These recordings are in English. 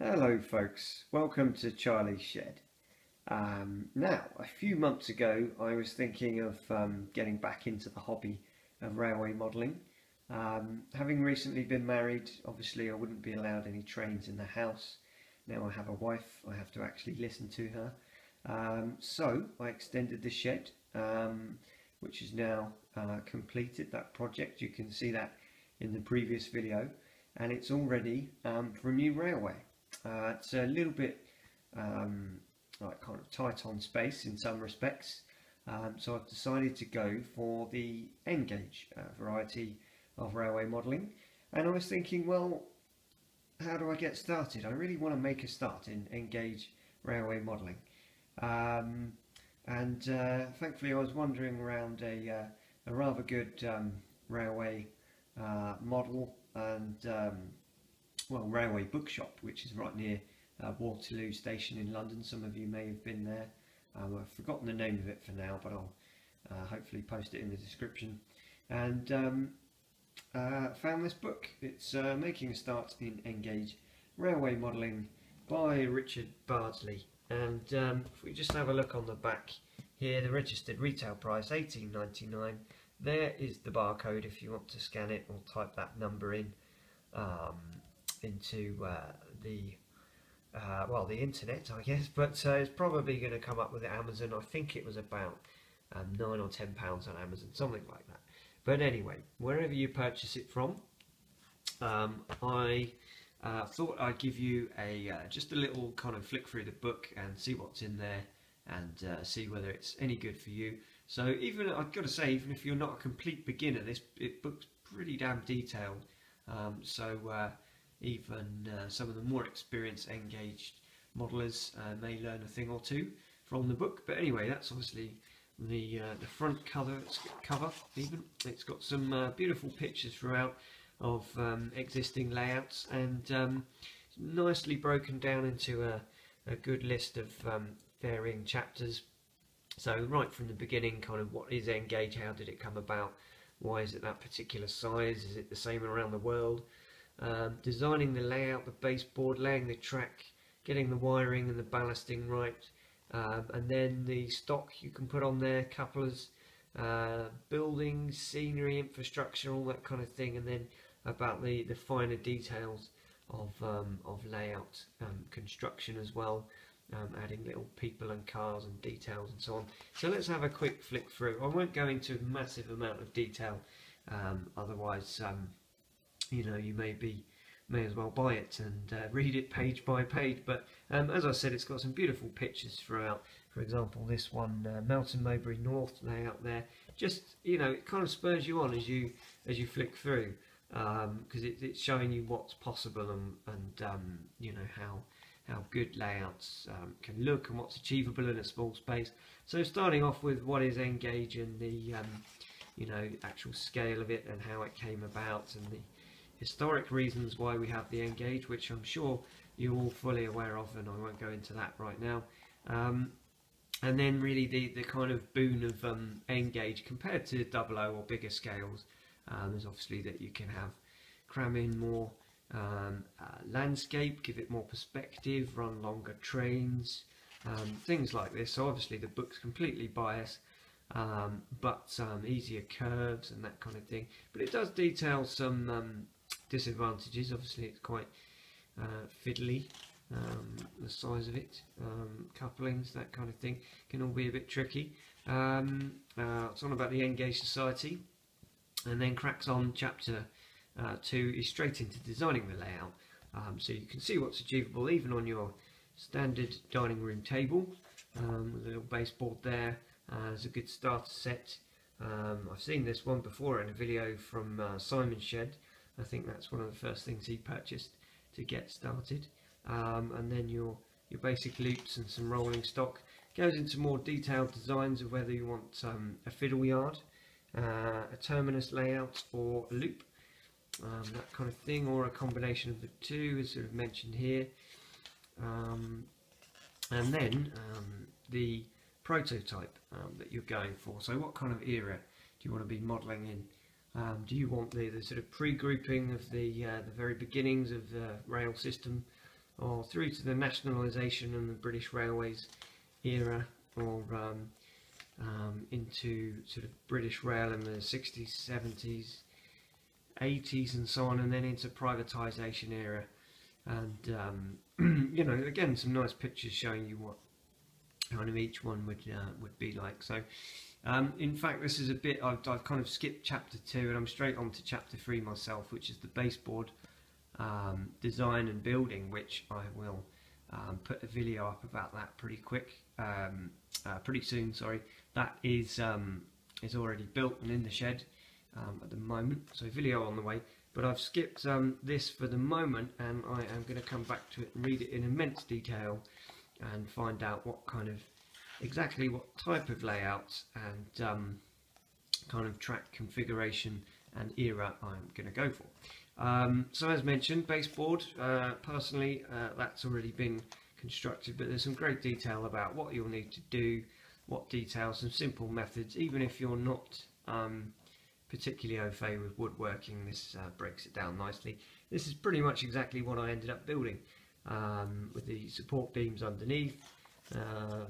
Hello folks, welcome to Charlie's Shed. Now, a few months ago I was thinking of getting back into the hobby of railway modelling. Having recently been married, obviously I wouldn't be allowed any trains in the house. Now I have a wife, I have to actually listen to her. So I extended the shed, which is now completed, that project. You can see that in the previous video, and it's all ready for a new railway. It's a little bit like kind of tight on space in some respects, so I've decided to go for the N-gauge variety of railway modelling. And I was thinking, well, how do I get started? I really want to make a start in N-gauge railway modelling, and thankfully I was wandering around a rather good railway model and well, railway bookshop, which is right near Waterloo Station in London. Some of you may have been there. I've forgotten the name of it for now, but I'll hopefully post it in the description. And found this book. It's Making a Start in N-gauge Railway Modelling by Richard Bardsley. And if we just have a look on the back here, the registered retail price £18.99. There is the barcode if you want to scan it or type that number in into the internet, I guess, but it's probably going to come up with Amazon. I think it was about £9 or £10 on Amazon, something like that. But anyway, wherever you purchase it from, I thought I'd give you just a little kind of flick through the book and see what's in there and see whether it's any good for you. So even, I've got to say, even if you're not a complete beginner, this book's pretty damn detailed. Even some of the more experienced N-gauge modelers may learn a thing or two from the book. But anyway, that's obviously the front cover. Even it's got some beautiful pictures throughout of existing layouts, and nicely broken down into a good list of varying chapters. So right from the beginning, kind of what is N-gauge, how did it come about, why is it that particular size, is it the same around the world, designing the layout, the baseboard, laying the track, getting the wiring and the ballasting right, and then the stock you can put on there, couplers, buildings, scenery, infrastructure, all that kind of thing, and then about the finer details of layout, construction as well, adding little people and cars and details and so on. So let's have a quick flick through. I won't go into a massive amount of detail, otherwise you know, you may as well buy it and read it page by page. But as I said, it's got some beautiful pictures throughout. For example, this one, Melton Mowbray North layout there. Just, you know, it kind of spurs you on as you flick through, because it's showing you what's possible and you know, how good layouts can look and what's achievable in a small space. So starting off with what is N-gauge and the you know, actual scale of it and how it came about, and the historic reasons why we have the N-gauge, which I'm sure you're all fully aware of, and I won't go into that right now. And then really the kind of boon of N-gauge compared to 00 or bigger scales is obviously that you can cram in more landscape, give it more perspective, run longer trains, things like this. So obviously the book's completely biased, but easier curves and that kind of thing. But it does detail some disadvantages. Obviously it's quite fiddly, the size of it, couplings, that kind of thing can all be a bit tricky. It's on about the N-gauge Society, and then cracks on. Chapter 2 is straight into designing the layout, so you can see what's achievable even on your standard dining room table, with a little baseboard there. There's a good starter set. I've seen this one before in a video from Simon's Shed. I think that's one of the first things he purchased to get started. And then your basic loops and some rolling stock. Goes into more detailed designs of whether you want a fiddle yard, a terminus layout, or a loop, that kind of thing, or a combination of the two, as sort of mentioned here. And then the prototype that you're going for. So what kind of era do you want to be modelling in? Do you want the sort of pre-grouping of the very beginnings of the rail system, or through to the nationalisation and the British Railways era, or into sort of British Rail in the 60s, 70s, 80s and so on, and then into privatisation era. And you know, again, some nice pictures showing you what kind of each one would be like. So in fact, this is a bit I've kind of skipped chapter 2 and I'm straight on to chapter 3 myself, which is the baseboard design and building, which I will put a video up about that pretty soon. Sorry, that is already built and in the shed at the moment, so video on the way. But I've skipped this for the moment, and I am going to come back to it and read it in immense detail and find out what kind of exactly what type of layout and kind of track configuration and era I'm going to go for. So as mentioned, baseboard, personally that's already been constructed, but there's some great detail about what you'll need to do, what details, some simple methods. Even if you're not particularly au fait with woodworking, this breaks it down nicely. This is pretty much exactly what I ended up building, with the support beams underneath,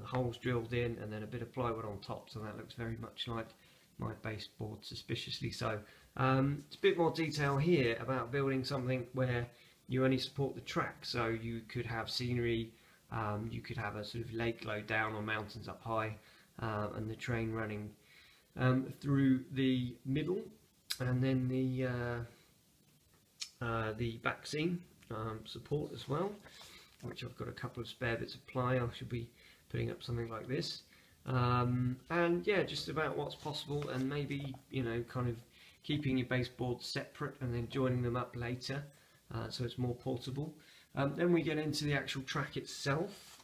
holes drilled in, and then a bit of plywood on top, so that looks very much like my baseboard, suspiciously so. It's a bit more detail here about building something where you only support the track, so you could have scenery, you could have a sort of lake low down or mountains up high, and the train running through the middle, and then the back seam support as well, which I've got a couple of spare bits of ply. I should be putting up something like this, and yeah, just about what's possible, and maybe, you know, kind of keeping your baseboards separate and then joining them up later, so it's more portable. Then we get into the actual track itself.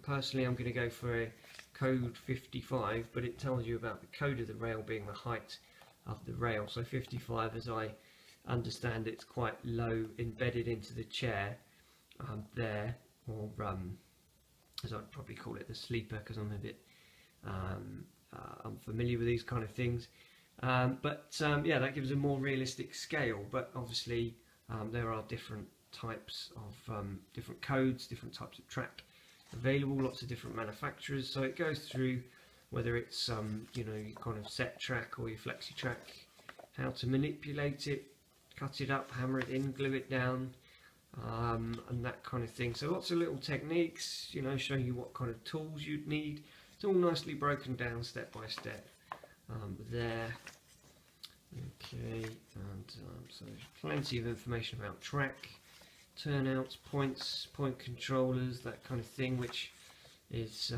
Personally, I'm going to go for a code 55, but it tells you about the code of the rail being the height of the rail. So 55, as I understand, it's quite low, embedded into the chair there, or as I'd probably call it, the sleeper, because I'm a bit unfamiliar with these kind of things. Yeah, that gives a more realistic scale, but obviously there are different types of different codes, different types of track available, lots of different manufacturers, so it goes through whether it's you know, your kind of set track or your flexi track, how to manipulate it, cut it up, hammer it in, glue it down, and that kind of thing. So lots of little techniques, you know, showing you what kind of tools you'd need. It's all nicely broken down step by step there. Okay, and so there's plenty of information about track, turnouts, points, point controllers, that kind of thing, which is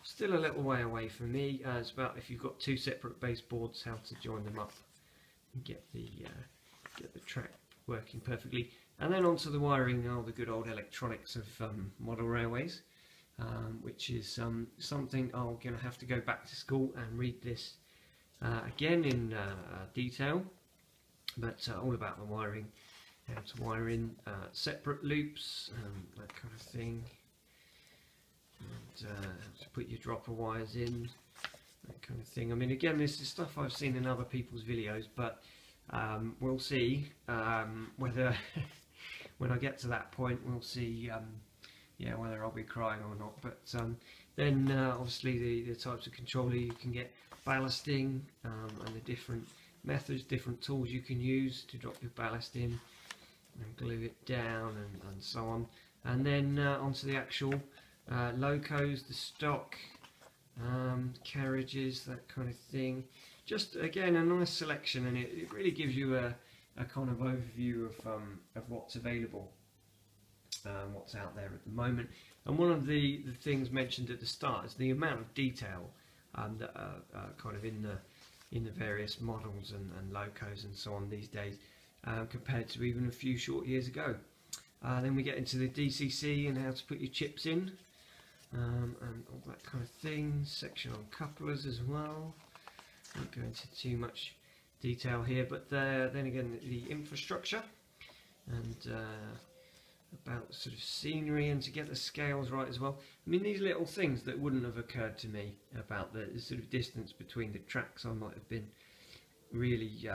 still a little way away for me. It's about, if you've got two separate baseboards, how to join them up and get the track working perfectly. And then onto the wiring, the good old electronics of model railways, which is something I'm going to have to go back to school and read this again in detail, but all about the wiring, how to wire in separate loops, that kind of thing, and how to put your dropper wires in, that kind of thing. I mean, again, this is stuff I've seen in other people's videos, but we'll see whether when I get to that point, we'll see yeah, whether I'll be crying or not. But then obviously the types of controller you can get, ballasting, and the different methods, different tools you can use to drop your ballast in and glue it down, and so on. And then onto the actual locos, the stock carriages, that kind of thing. Just again, a nice selection, and it really gives you a kind of overview of what's available, what's out there at the moment. And one of the things mentioned at the start is the amount of detail that are kind of in the various models and locos and so on these days, compared to even a few short years ago. Then we get into the DCC and how to put your chips in, and all that kind of thing. Section on couplers as well. Won't go into too much detail here, but then again, the infrastructure, and about sort of scenery, and to get the scales right as well. I mean, these little things that wouldn't have occurred to me about the sort of distance between the tracks, I might have been really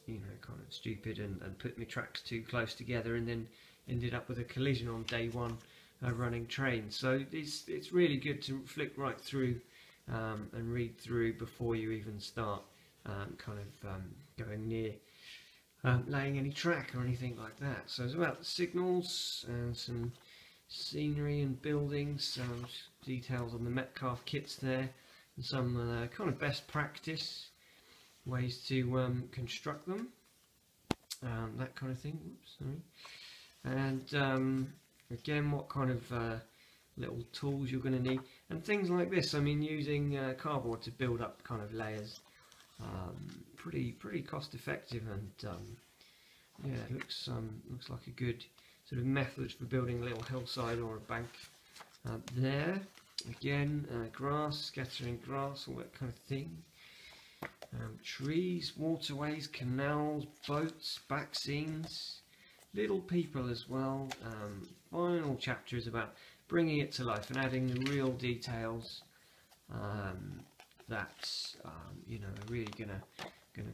kind of stupid and put my tracks too close together, and then ended up with a collision on day one running train. So it's really good to flick right through and read through before you even start going near laying any track or anything like that. So it's about the signals and some scenery and buildings, some details on the Metcalfe kits there, and some kind of best practice ways to construct them, that kind of thing. Oops, sorry. And again, what kind of little tools you're going to need and things like this. I mean, using cardboard to build up kind of layers, pretty cost effective, and yeah, it looks like a good sort of method for building a little hillside or a bank. There again, grass, scattering grass, all that kind of thing. Trees, waterways, canals, boats, back scenes, little people as well. Final chapter is about bringing it to life and adding the real details that are really gonna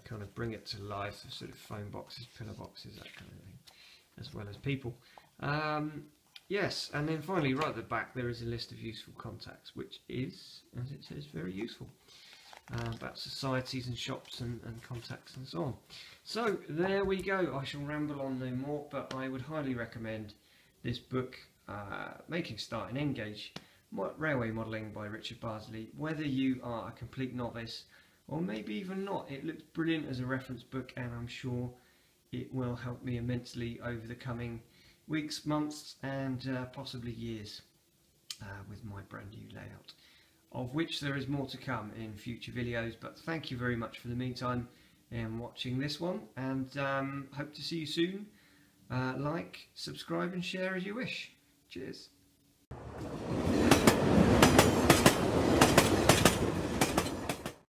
kind of bring it to life. So sort of phone boxes, pillar boxes, that kind of thing, as well as people. Yes, and then finally, right at the back, there is a list of useful contacts, which is, as it says, very useful. About societies and shops and contacts and so on. So there we go. I shall ramble on no more, but I would highly recommend this book, Making Start in Engage Railway Modelling by Richard Bardsley. Whether you are a complete novice or maybe even not, it looks brilliant as a reference book, and I'm sure it will help me immensely over the coming weeks, months, and possibly years with my brand new layout, of which there is more to come in future videos. But thank you very much for the meantime in watching this one, and hope to see you soon. Like, subscribe and share as you wish. Cheers.